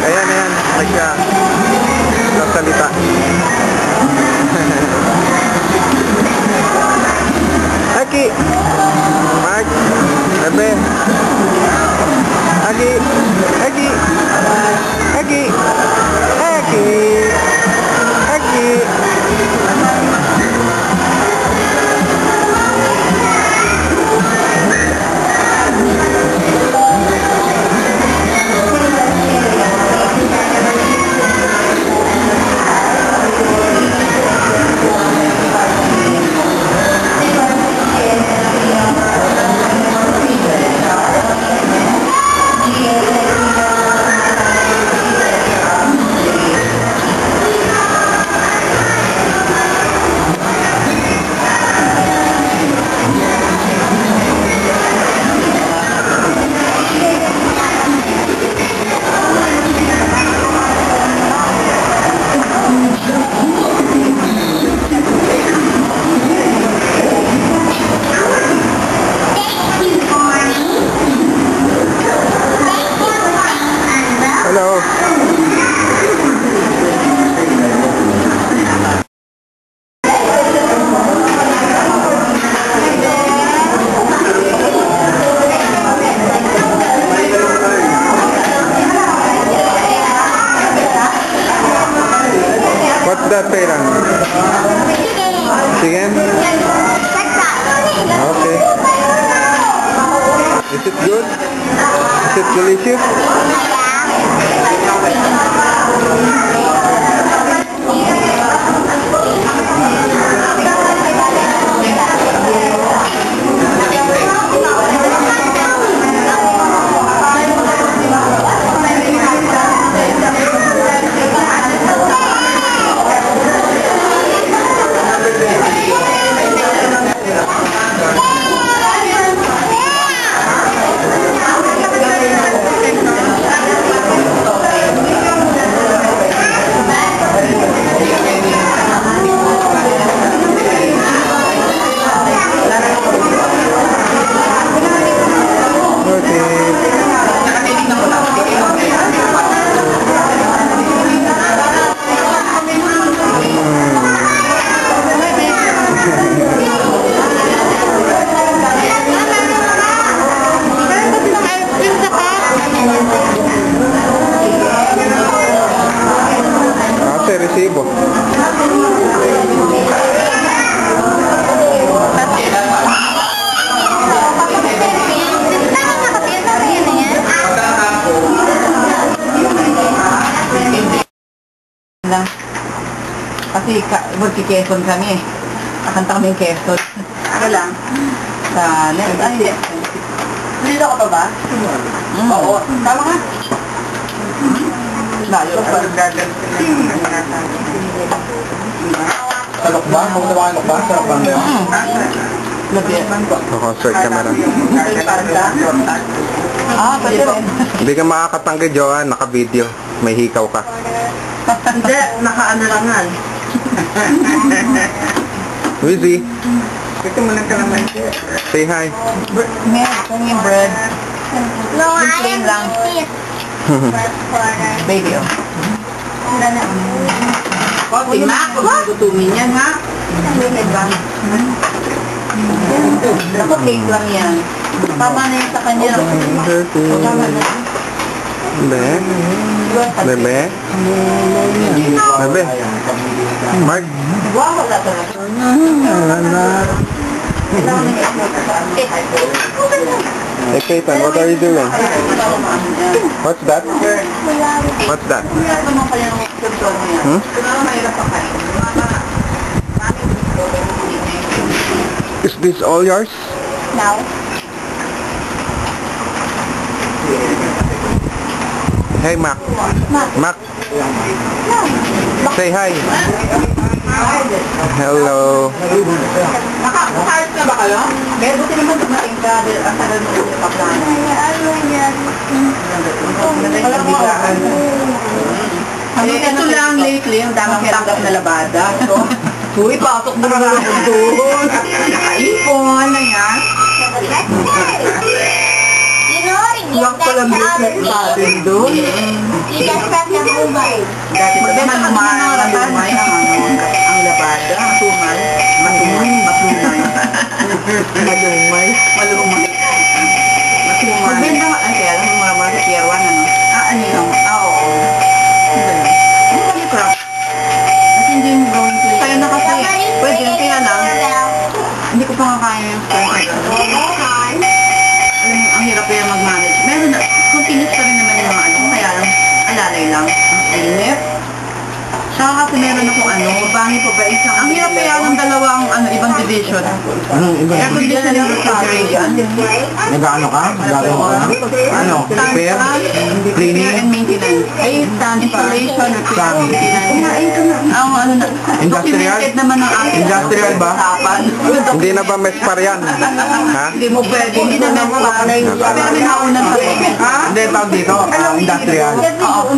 Ayan, nagsasalita. Aki! Mark! Bebe! Aki! Aki! Aki! Aki! Aki! Hello. What's that, Peyran? Chicken? Okay. Is it good? Is it delicious? Resibo. Kasi magkikeson kami eh. Kakanta kami yung keson. Ano lang? Sa net. Ay, hindi ako pa ba? Oo. Tama nga. Layo pa. Salok ba? Kung naman salok ba? Sarap ba ngayon? Concert camera. Pwede rin. Hindi ka makakatanggi, Joanne. Naka-video. May hikaw ka. Hindi, naka-ano lang nga. Wizzy. Ito mo lang ka naman. Say hi. Meron yung bread. No, I plain am lang. it. Baby, oh. Konti na, kung gutumin yan, ha? Ako cake lang yan. Tama na yun sa kanya. Tama na. Bebe? Bebe? Bebe? Mark? Wow, wala talaga. Hey, Peyton, what are you doing? What's that? What's that? Hmm? Is this all yours? No. Hey, Mac. Mac. Say hi. Hello. Naka-heart na ba kayo? Pero buti naman dumating ka dahil ang tagal mo yung paplano. Walang biglaan. Ito lang lately, yung damang tanggap na labada. Uy, pasok mo na ako doon. Nakaipon na yan. You know, Huwag ko lang business natin doon. you just Dati pa Maganda ka malumay, ng mga malumay ang labada, matumal, malumay. Malumay. Malumay. Matumal. Maganda ka, ay kaya lang mga kierwan, ano? Ano yun? Oo. Ano ba yung craft? At hindi mo gawin play. Kaya na kasi, pwede, kaya lang, hindi ko pa nga kaya yung stress. Alam mo, ang hirap kaya mag-manage. Meron na, continuous pa rin naman yung mga ano, kaya lang, alalay lang. Inip. Saka kasi meron akong ano, Bangi pa ba isang? ang hirap kaya ng dalawang ano, ibang division. Anong iba? Air conditioning and refrigeration. Nag-ano ka? Nag-ano ka? Ano? Repair? Repair Cleaning? and maintenance. Ay, stand pa. Installation, repair, Saan? maintenance. Ang ano na, Industrial? documented naman ng aking Industrial ba? usapan. Hindi na ba mespar yan? Ha? Hindi mo pwede, hindi na naman. Pero may nauna pa rin. Hindi, tawag dito. Industrial. Oo.